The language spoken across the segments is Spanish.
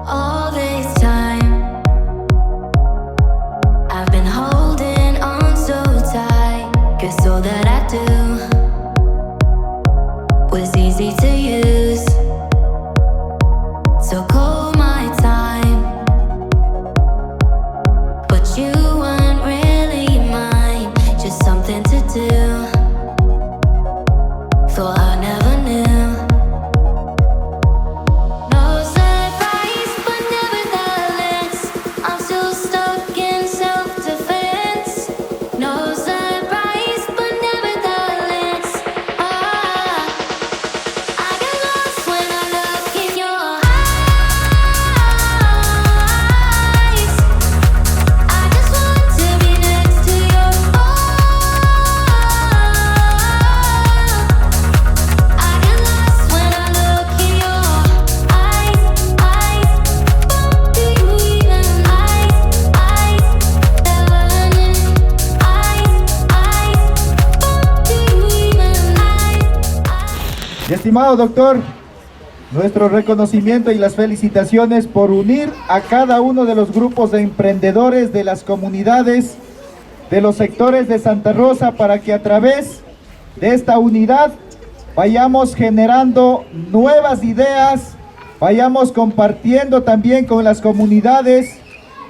All this time, I've been holding on so tight, 'cause all that I do was easy to use. So call my time, but you weren't really mine, just something to do. Thought I never knew. No surprise, but nevertheless, I'm still stuck in self-defense. No surprise, but nevertheless, I get lost when I look in your eyes. I just want to be next to your I get lost when I look in your eyes. Do you even Estimado doctor, nuestro reconocimiento y las felicitaciones por unir a cada uno de los grupos de emprendedores de las comunidades, de los sectores de Santa Rosa, para que a través de esta unidad vayamos generando nuevas ideas, vayamos compartiendo también con las comunidades,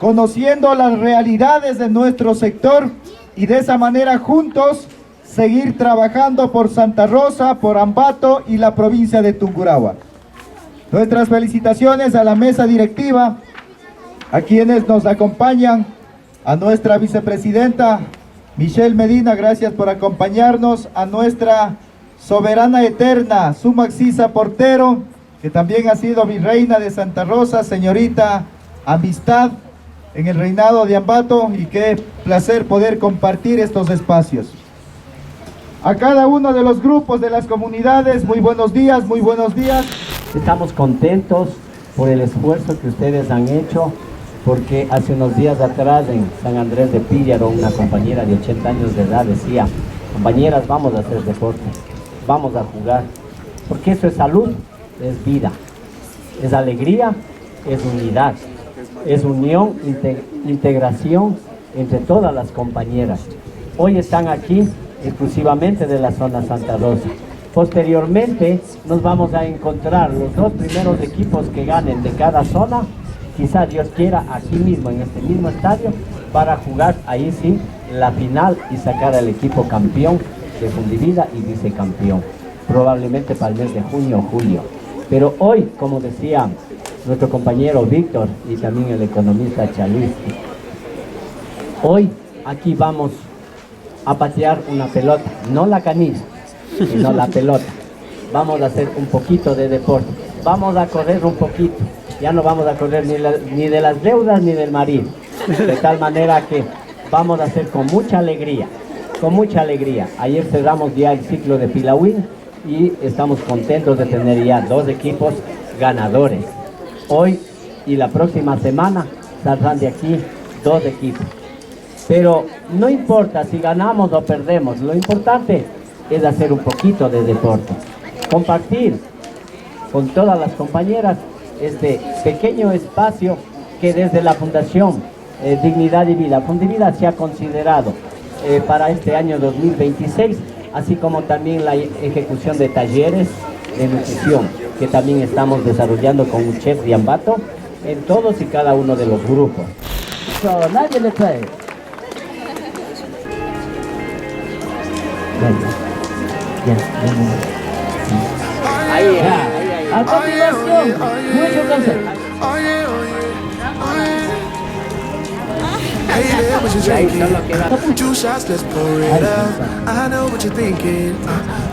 conociendo las realidades de nuestro sector y de esa manera juntos seguir trabajando por Santa Rosa, por Ambato y la provincia de Tungurahua. Nuestras felicitaciones a la mesa directiva, a quienes nos acompañan, a nuestra vicepresidenta Michelle Medina, gracias por acompañarnos, a nuestra soberana eterna Sumaxisa Portero, que también ha sido virreina de Santa Rosa, señorita Amistad en el reinado de Ambato, y qué placer poder compartir estos espacios. A cada uno de los grupos de las comunidades, muy buenos días, muy buenos días. Estamos contentos por el esfuerzo que ustedes han hecho, porque hace unos días atrás en San Andrés de Píllaro, una compañera de 80 años de edad decía: compañeras, vamos a hacer deporte, vamos a jugar, porque eso es salud, es vida, es alegría, es unidad, es unión, integración entre todas las compañeras. Hoy están aquí exclusivamente de la zona Santa Rosa. Posteriormente nos vamos a encontrar los dos primeros equipos que ganen de cada zona, quizá Dios quiera aquí mismo, en este mismo estadio, para jugar ahí sí la final y sacar al equipo campeón de Fundivida y vicecampeón, probablemente para el mes de junio o julio. Pero hoy, como decía nuestro compañero Víctor y también el economista Chalis, hoy aquí vamos a patear una pelota, no la canilla, sino la pelota. Vamos a hacer un poquito de deporte, vamos a correr un poquito, ya no vamos a correr ni de las deudas ni del marido, de tal manera que vamos a hacer con mucha alegría, con mucha alegría. Ayer cerramos ya el ciclo de Pilauín y estamos contentos de tener ya dos equipos ganadores. Hoy y la próxima semana saldrán de aquí dos equipos. Pero no importa si ganamos o perdemos, lo importante es hacer un poquito de deporte, compartir con todas las compañeras este pequeño espacio que desde la Fundación Dignidad y Vida, Fundivida, se ha considerado para este año 2026, así como también la ejecución de talleres de nutrición que también estamos desarrollando con un chef de Ambato en todos y cada uno de los grupos. Nadie le trae. Ahí, a continuación, mucho concepto. Hey there, what you drinking? 2 shots, let's pour it up. I know what you're thinking,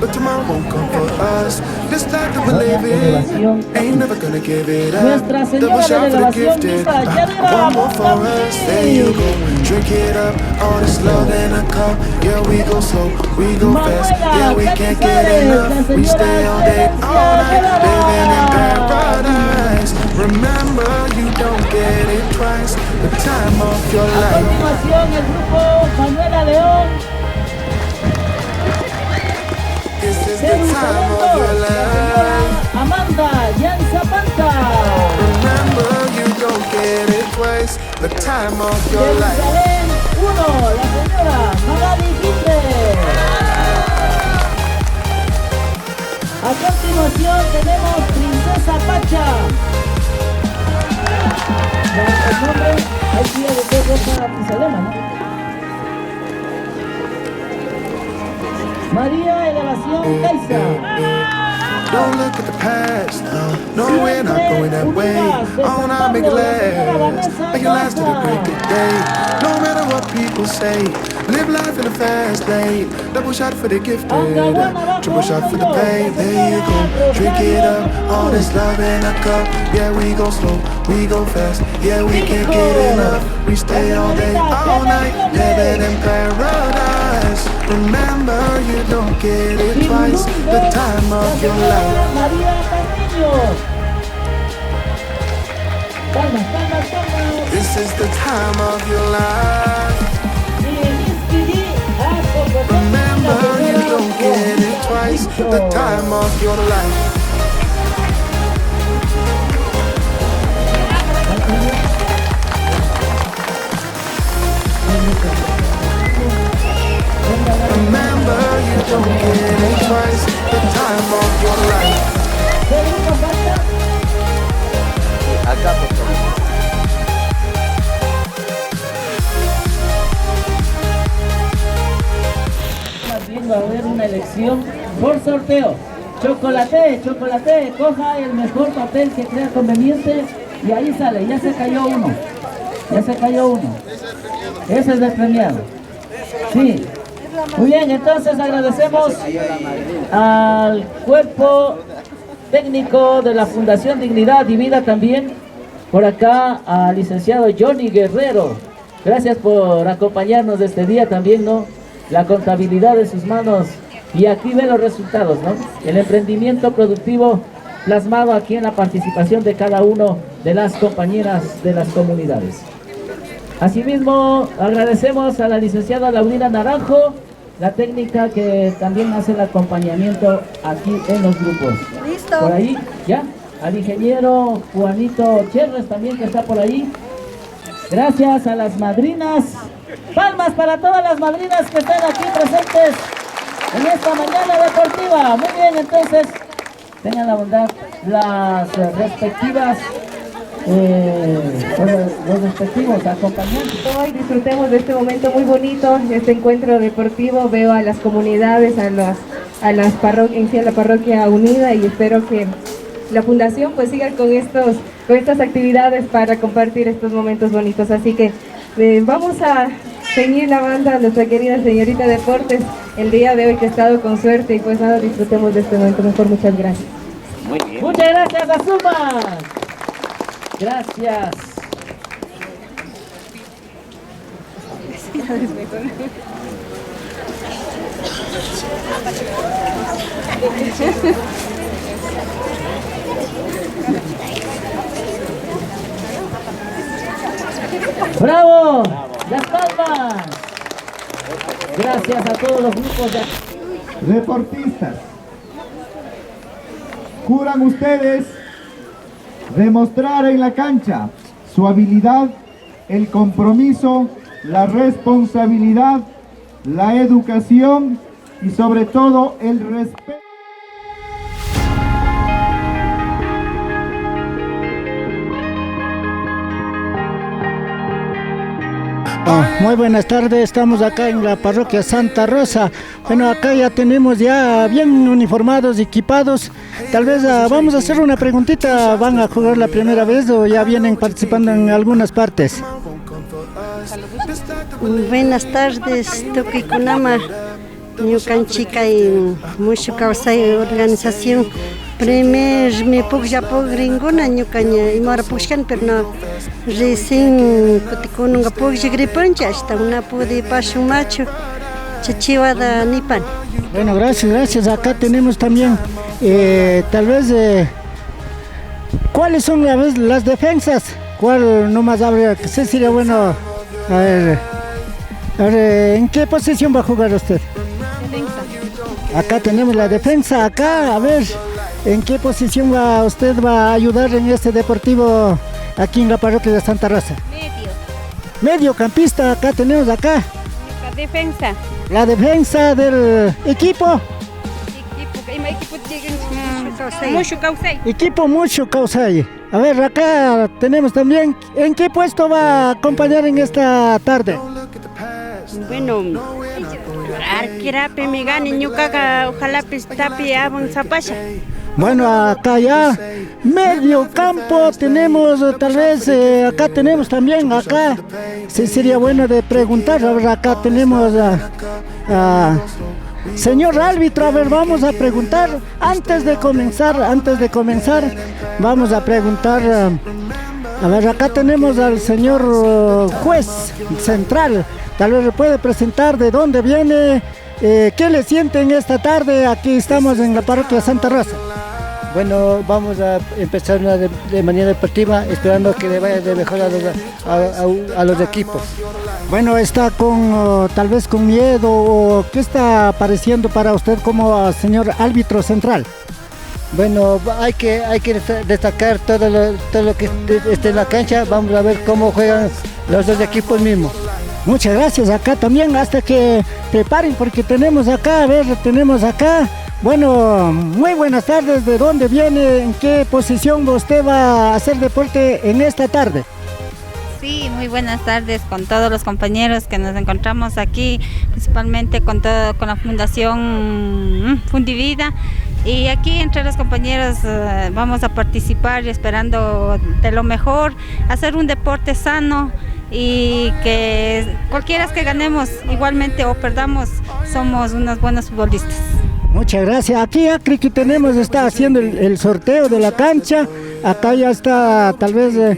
but tomorrow won't come for us. This life that we Doña live in Elevación ain't never gonna give it up. Nuestra Double señora de shot for the elevación gifted. Misa Yadira One more for us, there you go. Drink it up, all this love in a cup. Yeah, we go slow, we go fast. Yeah, we can't get enough. We stay all day, all night, living in paradise. Remember, you don't get it twice. The time of your A life. continuación el grupo Manuela León, This is the time of your la señora life. Amanda Yan Zapata, Remember, you don't get it twice. The time of your life. Jerusalén 1, la señora Magali Hitler. A continuación tenemos Princesa Pacha. El nombre hay que de ser Rosa Pisalema, ¿no? María Elevación Caiza. Don't look at the past, no, we're not going that way. Oh, now make it last, make it last to the break of day. No matter what people say, live life in a fast lane. Double shot for the gifted, triple shot for the pain. There you go, drink it up, all this love in a cup. Yeah, we go slow, we go fast. Yeah, we can't get enough. We stay all day, all night, living in paradise. Remember, you don't get it twice. The time of your life. María Castillo. Calma, calma, calma. This is the time of your life. Remember, you don't get it twice. The time of your life. Remember, you don't get it twice. The time of your life. Acá, por favor. Más bien va a haber una elección por sorteo. Chocolate, chocolate, coja el mejor papel que crea conveniente y ahí sale, ya se cayó uno. Ya se cayó uno. Ese es el premiado. Sí. Muy bien, entonces agradecemos al cuerpo técnico de la Fundación Dignidad y Vida también. Por acá al licenciado Johnny Guerrero. Gracias por acompañarnos este día también, ¿no? La contabilidad de sus manos. Y aquí ven los resultados, ¿no? El emprendimiento productivo plasmado aquí en la participación de cada uno de las compañeras de las comunidades. Asimismo, agradecemos a la licenciada Laurina Naranjo, la técnica que también hace el acompañamiento aquí en los grupos. Listo. Por ahí, ¿ya? Al ingeniero Juanito Cherres también que está por ahí. Gracias a las madrinas. Palmas para todas las madrinas que están aquí presentes en esta mañana deportiva. Muy bien, entonces, tengan la bondad las respectivas, los respectivos acompañantes. Hoy disfrutemos de este momento muy bonito, este encuentro deportivo. Veo a las comunidades, a las parroquias, en sí a la parroquia unida, y espero que la fundación pues siga con estas actividades para compartir estos momentos bonitos. Así que vamos a seguir la banda, nuestra querida señorita Deportes, el día de hoy que ha estado con suerte, y pues nada, disfrutemos de este momento mejor. Muchas gracias. Muy bien. Muchas gracias, Azuma. Gracias. ¡Bravo! ¡Las palmas! Gracias a todos los grupos de... Deportistas, juran ustedes demostrar en la cancha su habilidad, el compromiso, la responsabilidad, la educación y sobre todo el respeto. Muy buenas tardes, estamos acá en la parroquia Santa Rosa. Bueno, acá ya tenemos ya bien uniformados, equipados. Tal vez vamos a hacer una preguntita. ¿Van a jugar la primera vez o ya vienen participando en algunas partes? Buenas tardes, Tuquikunama, Ñukanchika y Mushu Kawsay Organización Primer me pugja pogringuna ñukaña imara puxkan pero no recién kutikununga pugja gripancha hasta una pude pasar macho chichiwada nipan. Bueno, gracias. Acá tenemos también, tal vez, ¿cuáles son las defensas? ¿Cuál nomás habría? Que sería bueno, a ver, ¿en qué posición va a jugar usted? Defensa. Acá tenemos la defensa, acá, a ver, ¿en qué posición usted va a ayudar en este deportivo aquí en la parroquia de Santa Rosa? Mediocampista, acá tenemos acá. La defensa. La defensa del equipo. Equipo Mucho Causay. A ver, acá tenemos también, ¿en qué puesto va a acompañar en esta tarde? Bueno, Arkirape me gane, ñukaga, ojalá tapi abon zapasha. Bueno, acá ya, medio campo tenemos, tal vez, acá tenemos también, acá, sí sería bueno de preguntar, a ver, acá tenemos a señor árbitro, a ver, vamos a preguntar, antes de comenzar, vamos a preguntar, a ver, acá tenemos al señor juez central, tal vez le puede presentar de dónde viene, qué le sienten esta tarde, aquí estamos en la parroquia Santa Rosa. Bueno, vamos a empezar de manera deportiva, esperando que le vaya de mejor a los equipos. Bueno, está con, tal vez con miedo, o ¿qué está pareciendo para usted como señor árbitro central? Bueno, hay que destacar todo lo que esté en la cancha, vamos a ver cómo juegan los dos equipos mismos. Muchas gracias, acá también, hasta que preparen, porque tenemos acá, a ver, bueno, muy buenas tardes, ¿de dónde viene? ¿En qué posición usted va a hacer deporte en esta tarde? Sí, muy buenas tardes con todos los compañeros que nos encontramos aquí, principalmente con la Fundación Fundivida. Y aquí entre los compañeros vamos a participar esperando de lo mejor, hacer un deporte sano y que cualquiera que ganemos igualmente o perdamos, somos unos buenos futbolistas. Muchas gracias. Aquí ya creo que está haciendo el sorteo de la cancha. Acá ya está, tal vez,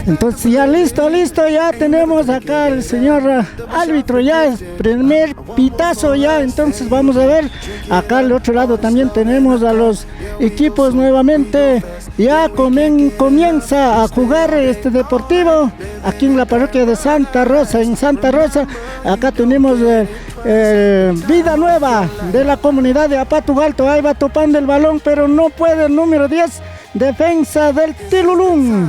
entonces ya listo, ya tenemos acá el señor árbitro, ya es primer pitazo ya, entonces vamos a ver, acá al otro lado también tenemos a los equipos nuevamente, ya comienza a jugar este deportivo, aquí en la parroquia de Santa Rosa, acá tenemos Vida Nueva de la comunidad de Apatu Alto, ahí va topando el balón, pero no puede el número 10, defensa del Tilulum.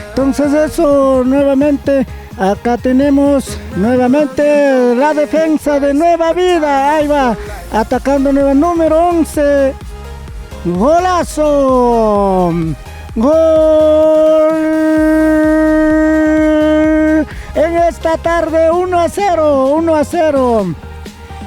Entonces eso nuevamente, acá tenemos nuevamente la defensa de Nueva Vida, ahí va atacando número 11, golazo, gol en esta tarde 1-0,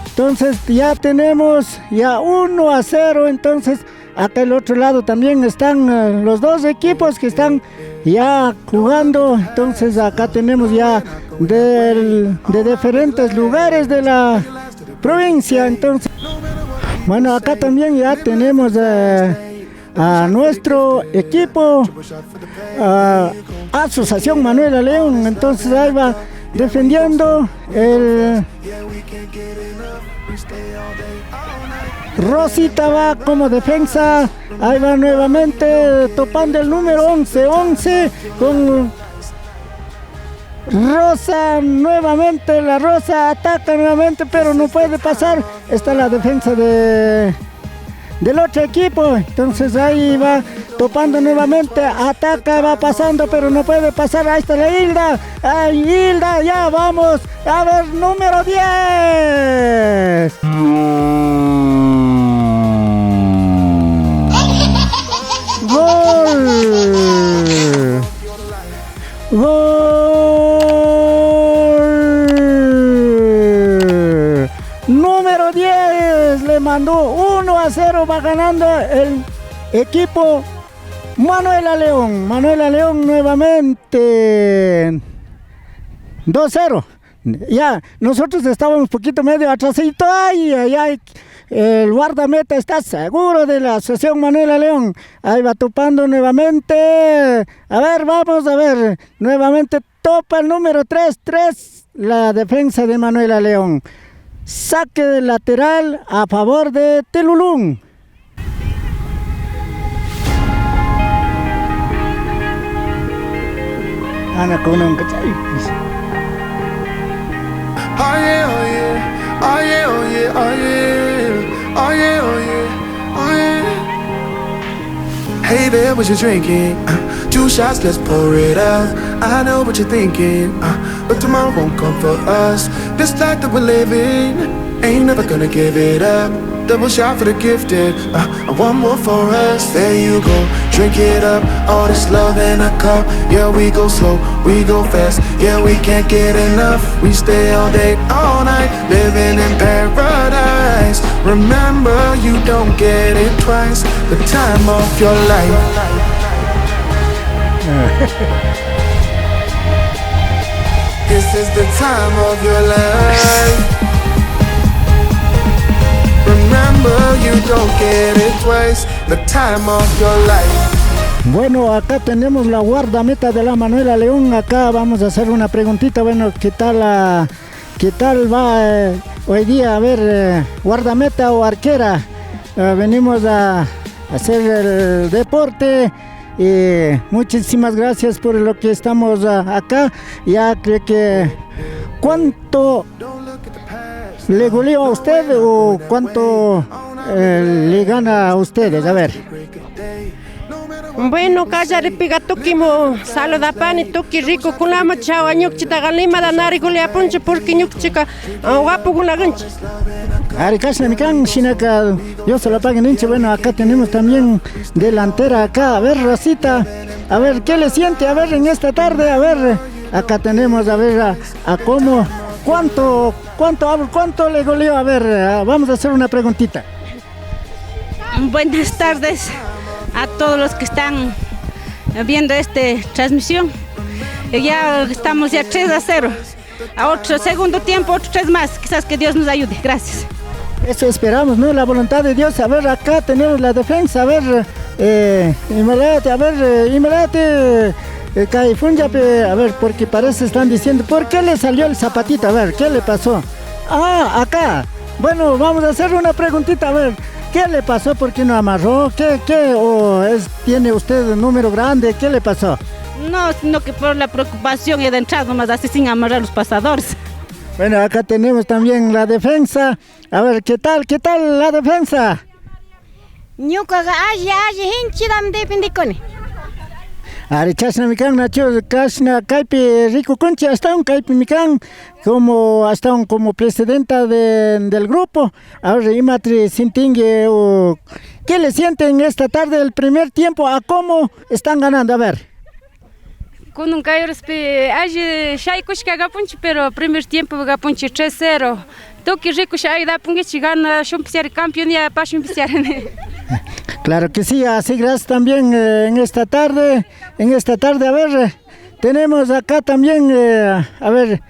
entonces ya tenemos 1-0, entonces acá al otro lado también están los dos equipos que están ya jugando, entonces acá tenemos ya de diferentes lugares de la provincia, entonces bueno, acá también ya tenemos a nuestro equipo, Asociación Manuela León, entonces ahí va defendiendo el Rosita, va como defensa, ahí va nuevamente topando el número 11 con Rosa, nuevamente la Rosa ataca nuevamente, pero no puede pasar, está la defensa del otro equipo, entonces ahí va topando nuevamente, ataca, va pasando, pero no puede pasar, ahí está la Hilda, Hilda, ya vamos, a ver, número 10. Gol número 10, le mandó 1-0, va ganando el equipo Manuela León nuevamente 2-0. Ya, nosotros estábamos un poquito medio atrasito, el guardameta está seguro de la Asociación Manuela León. Ahí va topando nuevamente. A ver, vamos a ver. Nuevamente topa el número 3, la defensa de Manuela León. Saque de lateral a favor de Telulún. Ana con un cachai. Oh yeah, oh yeah, oh yeah, oh yeah, oh yeah, oh yeah, oh yeah, oh yeah. Hey there, what you drinking? 2 shots, let's pour it out. I know what you're thinking, but tomorrow won't come for us. This life that we're living, ain't never gonna give it up. Double shot for the gifted, and one more for us. There you go, drink it up. All this love in a cup. Yeah, we go slow, we go fast. Yeah, we can't get enough. We stay all day, all night, living in paradise. Remember, you don't get it twice. The time of your life. This is the time of your life. Remember, you don't get it twice. The time of your life. Bueno, acá tenemos la guardameta de la Manuela León. Acá vamos a hacer una preguntita. Bueno, ¿qué tal va hoy día? A ver, guardameta o arquera. Venimos a hacer el deporte. Muchísimas gracias por lo que estamos acá. Ya creo que ¿cuánto le goleó a usted o cuánto le gana a ustedes? A ver. Bueno, kaya ripiga tuki mo salo da pani tuki rico kulama chawa nyukchita galima da nari gulea punche porque nyukchika guapo gulaganchi. Aricasna mikan shinaka yo se lo paguen hinche. Bueno, acá tenemos también delantera acá. A ver, Rosita, a ver qué le siente, a ver en esta tarde, a ver, acá tenemos a ver a cómo, cuánto le goleó. A ver, vamos a hacer una preguntita. Buenas tardes a todos los que están viendo esta transmisión. Ya estamos ya 3-0. A otro segundo tiempo, otro 3 más. Quizás que Dios nos ayude. Gracias. Eso esperamos, ¿no? La voluntad de Dios. A ver, acá tenemos la defensa. A ver, Imelate, Caifunyape. A ver, porque parece están diciendo, ¿por qué le salió el zapatito? A ver, ¿qué le pasó? Ah, acá. Bueno, vamos a hacer una preguntita. A ver, ¿qué le pasó? ¿Por qué no amarró? ¿Tiene usted un número grande? ¿Qué le pasó? No, sino que por la preocupación y de entrar nomás así sin amarrar los pasadores. Bueno, acá tenemos también la defensa. A ver, ¿qué tal la defensa? Ñukaga hinchidam de pindicone. Ari chasna mikan nacho kasna kaipi rico concha hasta un kaipi mikan como presidenta del grupo. Ahora imatri sintingue o ¿qué le sienten esta tarde el primer tiempo? ¿A cómo están ganando? A ver. Con un caio hay shaikush que agapunchi, pero primer tiempo agapunchi 3-0. Toki rico shay da pungi gana shumpiar campeón ya pa shumpiar. Claro que sí, así gracias también en esta tarde, a ver, tenemos acá también, a ver,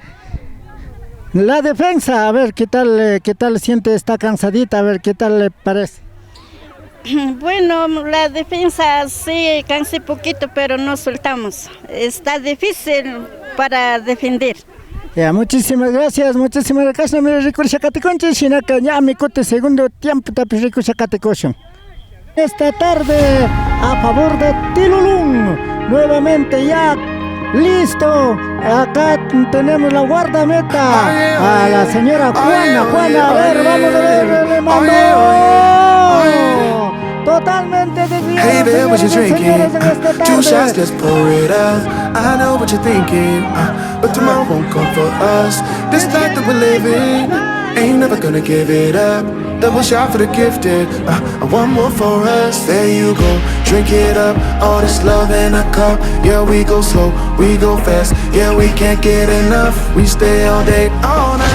la defensa, a ver qué tal siente, está cansadita, a ver qué tal le parece. Bueno, la defensa sí cansé poquito, pero no soltamos. Está difícil para defender. Ya, muchísimas gracias. Mira, rico Chacaticonche, Shinaka, ya me cote segundo tiempo, tapi rico Chacaticocho. Esta tarde a favor de Telulún, nuevamente ya listo. Acá tenemos la guardameta a la señora Juana. A ver, vamos a ver, le mandó totalmente desviado. Hey there, what you drinking? 2 shots, let's pour it out. I know what you're thinking, but tomorrow won't come for us. This life that we're living, ain't never gonna give it up. Double shot for the gifted, and one more for us. There you go, drink it up. All this love in a cup. Yeah, we go slow, we go fast. Yeah, we can't get enough. We stay all day, all night.